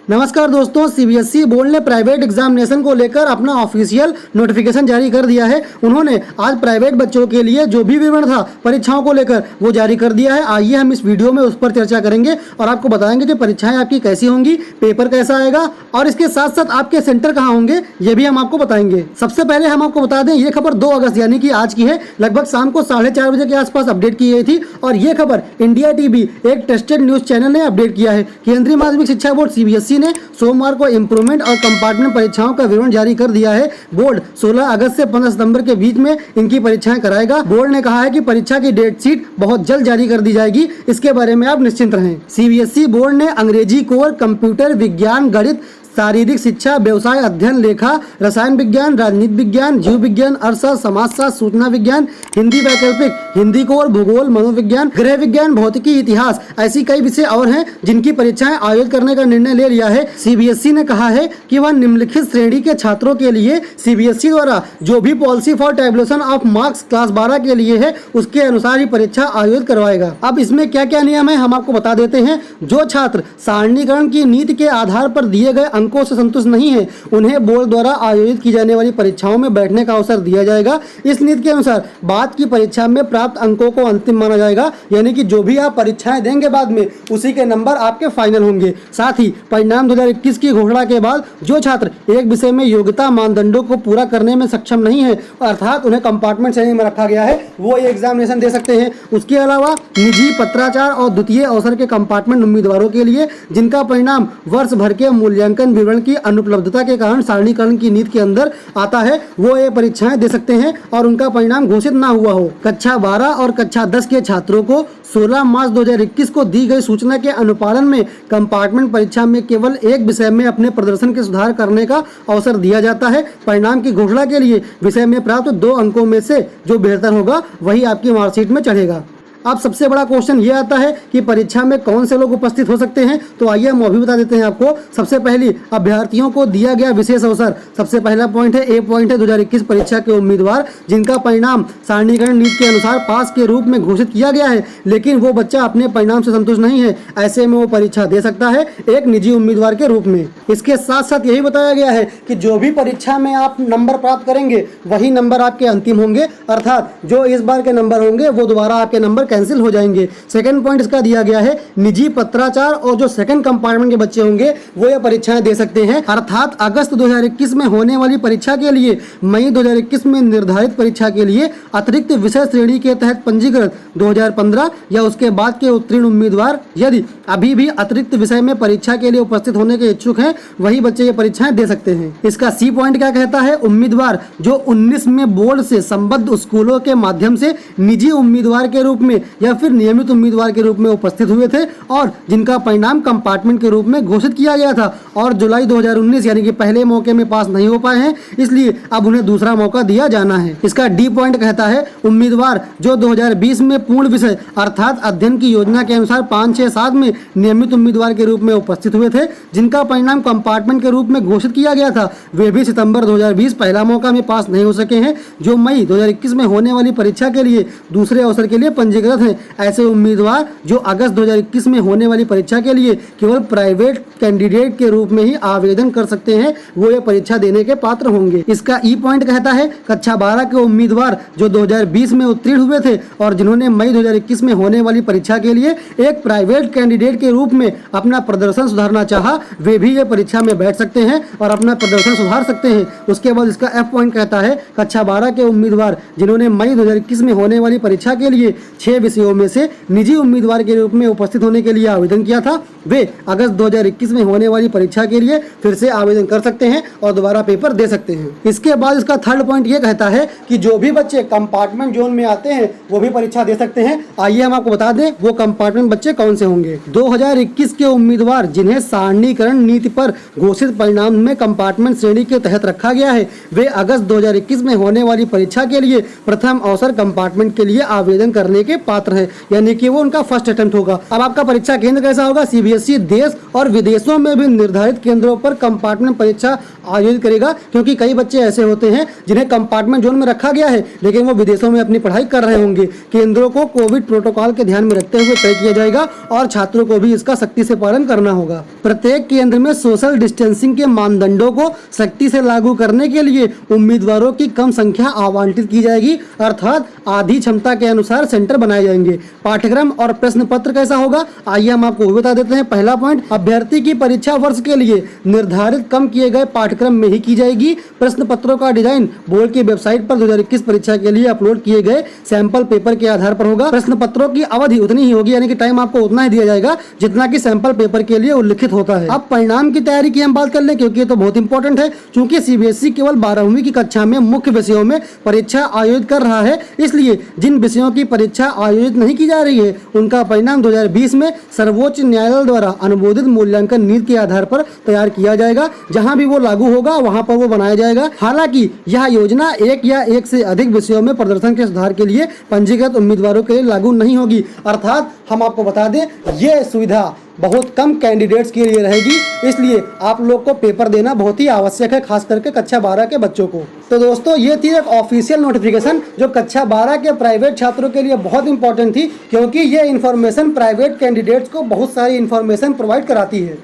नमस्कार दोस्तों, CBSE board ने प्राइवेट एग्जामिनेशन को लेकर अपना ऑफिशियल नोटिफिकेशन जारी कर दिया है। उन्होंने आज प्राइवेट बच्चों के लिए जो भी विवरण था परीक्षाओं को लेकर वो जारी कर दिया है। आइए हम इस वीडियो में उस पर चर्चा करेंगे और आपको बताएंगे कि परीक्षाएं आपकी कैसी होंगी, पेपर कैसा आएगा और इसके साथ साथ आपके सेंटर कहाँ होंगे ये भी हम आपको बताएंगे। सबसे पहले हम आपको बता दें, ये खबर 2 अगस्त यानी कि आज की है। लगभग शाम को 4:30 बजे के आसपास अपडेट की गई थी और ये खबर इंडिया टीवी एक ट्रस्टेड न्यूज चैनल ने अपडेट किया है। केंद्रीय माध्यमिक शिक्षा बोर्ड सीबीएसई ने सोमवार को इंप्रूवमेंट और कंपार्टमेंट परीक्षाओं का विवरण जारी कर दिया है। बोर्ड 16 अगस्त से 15 सितंबर के बीच में इनकी परीक्षाएं कराएगा। बोर्ड ने कहा है कि परीक्षा की डेट शीट बहुत जल्द जारी कर दी जाएगी, इसके बारे में आप निश्चिंत रहें। सीबीएसई बोर्ड ने अंग्रेजी कोर, कंप्यूटर विज्ञान, गणित, शारीरिक शिक्षा, व्यवसाय अध्ययन, लेखा, रसायन विज्ञान, राजनीति विज्ञान, जीव विज्ञान, अर्थशास्त्र, समाजशास्त्र, सूचना विज्ञान, हिंदी वैकल्पिक, हिंदी कोर, भूगोल, मनोविज्ञान, गृह विज्ञान, भौतिकी, इतिहास, ऐसी कई विषय और हैं जिनकी परीक्षाएं आयोजित करने का निर्णय ले लिया है। सीबीएसई ने कहा है कि वह निम्नलिखित श्रेणी के छात्रों के लिए सीबीएसई द्वारा जो भी policy for tabulation of marks class 12 के लिए है उसके अनुसार ही परीक्षा आयोजित करवाएगा। अब इसमें क्या क्या नियम है हम आपको बता देते हैं। जो छात्र सारणीकरण की नीति के आधार पर दिए गए अंकों से संतुष्ट नहीं है उन्हें बोर्ड द्वारा आयोजित की जाने वाली परीक्षाओं में बैठने का अवसर दिया जाएगा। इस नीति के अनुसार बाद की परीक्षा में प्राप्त अंकों को अंतिम माना जाएगा, यानी कि जो भी आप परीक्षाएं देंगे बाद में उसी के नंबर आपके फाइनल होंगे। साथ ही परिणाम 2021 की घोषणा के बाद जो छात्र एक विषय में योग्यता मानदंडों को पूरा करने में सक्षम नहीं है, अर्थात उन्हें कंपार्टमेंट श्रेणी में रखा गया है, वो ये एग्जामिनेशन दे सकते हैं। उसके अलावा निजी, पत्राचार और द्वितीय अवसर के कंपार्टमेंट उम्मीदवारों के लिए जिनका परिणाम वर्ष भर के मूल्यांकन विवरण की अनुपलब्धता के कारण सारणीकरण की नीति के अंदर आता है, वो ये परीक्षाएं दे सकते हैं और उनका परिणाम घोषित ना हुआ हो। कक्षा 12 और कक्षा 10 के छात्रों को 16 मार्च 2021 को दी गई सूचना के अनुपालन में कंपार्टमेंट परीक्षा में केवल एक विषय में अपने प्रदर्शन के सुधार करने का अवसर दिया जाता है। परिणाम की घोषणा के लिए विषय में प्राप्त 2 अंकों में से जो बेहतर होगा वही आपकी मार्कशीट में चढ़ेगा। अब सबसे बड़ा क्वेश्चन ये आता है कि परीक्षा में कौन से लोग उपस्थित हो सकते हैं, तो आइए हम अभी बता देते हैं आपको। सबसे पहली, अभ्यर्थियों को दिया गया विशेष अवसर। सबसे पहला पॉइंट है, ए पॉइंट है 2021 परीक्षा के उम्मीदवार जिनका परिणाम सारणीकरण नीति के अनुसार पास के रूप में घोषित किया गया है लेकिन वो बच्चा अपने परिणाम से संतुष्ट नहीं है, ऐसे में वो परीक्षा दे सकता है एक निजी उम्मीदवार के रूप में। इसके साथ साथ यही बताया गया है कि जो भी परीक्षा में आप नंबर प्राप्त करेंगे वही नंबर आपके अंतिम होंगे, अर्थात जो इस बार के नंबर होंगे वो दोबारा आपके नंबर कैंसिल हो जाएंगे। सेकंड पॉइंट इसका दिया गया है, निजी, पत्राचार और जो सेकंड कंपार्टमेंट के बच्चे होंगे वो ये परीक्षाएं दे सकते हैं, अर्थात अगस्त 2021 में होने वाली परीक्षा के लिए मई 2021 में निर्धारित परीक्षा के लिए अतिरिक्त विषय श्रेणी के तहत पंजीकृत 2015 या उसके बाद के उत्तीर्ण उम्मीदवार यदि अभी भी अतिरिक्त विषय में परीक्षा के लिए उपस्थित होने के इच्छुक हैं वही बच्चे ये परीक्षाएं दे सकते हैं। इसका सी पॉइंट क्या कहता है, उम्मीदवार जो 19 में बोर्ड से संबद्ध स्कूलों के माध्यम से निजी उम्मीदवार के रूप में या फिर नियमित उम्मीदवार के रूप में उपस्थित हुए थे और जिनका परिणाम कंपार्टमेंट के रूप में घोषित किया गया था और जुलाई 2019 यानी कि पहले मौके में पास नहीं हो पाए हैं, इसलिए अब उन्हें दूसरा मौका दिया जाना है। इसका डी पॉइंट कहता है, उम्मीदवार जो 2020 में पूर्ण विषय अर्थात अध्ययन की योजना के अनुसार 5, 6, 7 में नियमित उम्मीदवार के रूप में उपस्थित हुए थे, जिनका परिणाम कंपार्टमेंट के रूप में घोषित किया गया था, वे भी सितंबर 2020 पहला मौका में पास नहीं हो सके हैं, जो मई 2021 में होने वाली परीक्षा के लिए दूसरे अवसर के लिए पंजीकृत हैं। ऐसे उम्मीदवार जो अगस्त 2021 में होने वाली परीक्षा के लिए केवल प्राइवेट कैंडिडेट के रूप में ही आवेदन कर सकते हैं, वो ये परीक्षा देने के पात्र होंगे। इसका ई पॉइंट कहता है, कक्षा 12 के उम्मीदवार जो 2020 में उत्तीर्ण हुए थे और जिन्होंने मई 2021 में होने वाली परीक्षा के लिए एक प्राइवेट कैंडिडेट के रूप में अपना प्रदर्शन सुधारना चाहा, वे भी ये परीक्षा में बैठ सकते हैं और अपना प्रदर्शन सुधार सकते हैं। उसके बाद इसका एफ पॉइंट कहता है, कक्षा 12 के उम्मीदवार जिन्होंने मई 2021 में होने वाली परीक्षा के लिए 6 विषयों में से निजी उम्मीदवार के रूप में उपस्थित होने के लिए आवेदन किया था, वे अगस्त 2021 में होने वाली परीक्षा के लिए फिर से आवेदन कर सकते हैं और दोबारा पेपर दे सकते हैं। इसके बाद इसका थर्ड पॉइंट ये कहता है कि जो भी बच्चे कंपार्टमेंट जोन में आते हैं वो भी परीक्षा दे सकते हैं। आइए हम आपको बता दें वो कंपार्टमेंट बच्चे कौन से होंगे। 2021 के उम्मीदवार जिन्हें सारणीकरण नीति पर घोषित परिणाम में कंपार्टमेंट श्रेणी के तहत रखा गया है, वे अगस्त 2021 में होने वाली परीक्षा के लिए प्रथम अवसर कंपार्टमेंट के लिए आवेदन करने के पात्र है, यानी कि वो उनका फर्स्ट अटेम्प्ट होगा। अब आपका परीक्षा केंद्र कैसा होगा? सीबीएसई देश और विदेशों में भी निर्धारित केंद्रों पर कंपार्टमेंट परीक्षा आयोजित करेगा, क्योंकि कई बच्चे ऐसे होते हैं जिन्हें कंपार्टमेंट जोन में रखा गया है लेकिन वो विदेशों में अपनी पढ़ाई कर रहे होंगे। केंद्रों को कोविड प्रोटोकॉल के ध्यान में रखते हुए तय किया जाएगा और छात्रों को भी इसका सख्ती से पालन करना होगा। प्रत्येक केंद्र में सोशल डिस्टेंसिंग के मानदंडों को सख्ती से लागू करने के लिए उम्मीदवारों की कम संख्या आवंटित की जाएगी, अर्थात आधी क्षमता के अनुसार सेंटर बनाए जाएंगे। पाठ्यक्रम और प्रश्न पत्र कैसा होगा? आइए हम आपको बता देते हैं। पहला पॉइंट, अभ्यर्थी की परीक्षा वर्ष के लिए निर्धारित कम किए गए पाठ्यक्रम में ही की जाएगी। प्रश्न पत्रों का डिजाइन बोर्ड की वेबसाइट पर 2021 परीक्षा के लिए अपलोड किए गए सैंपल पेपर के आधार पर होगा। प्रश्न पत्रों की अवधि उतनी ही होगी, यानी कि टाइम आपको उतना ही दिया जाएगा जितना कि सैंपल पेपर के लिए उल्लिखित होता है। अब परिणाम की तैयारी की हम बात कर लें, क्योंकि ये तो बहुत इंपॉर्टेंट है। चूंकि सीबीएसई केवल 12वीं की कक्षा में मुख्य विषयों में परीक्षा आयोजित कर रहा है, इसलिए जिन विषयों की परीक्षा आयोजित नहीं की जा रही है उनका परिणाम 2020 में सर्वोच्च न्यायालय द्वारा अनुमोदित मूल्यांकन नीति के आधार पर तैयार किया जाएगा। जहां भी वो लागू होगा वहां पर वो बनाया जाएगा। हालांकि यह योजना एक या एक से अधिक विषयों में प्रदर्शन के सुधार के लिए पंजीकृत उम्मीदवारों के लिए लागू नहीं होगी। अर्थात हम आपको बता दें, यह सुविधा बहुत कम कैंडिडेट्स के लिए रहेगी, इसलिए आप लोग को पेपर देना बहुत ही आवश्यक है, खास करके कक्षा 12 के बच्चों को। तो दोस्तों, ये थी एक ऑफिशियल नोटिफिकेशन जो कक्षा 12 के प्राइवेट छात्रों के लिए बहुत इंपॉर्टेंट थी, क्योंकि ये इन्फॉर्मेशन प्राइवेट कैंडिडेट्स को बहुत सारी इन्फॉर्मेशन प्रोवाइड कराती है।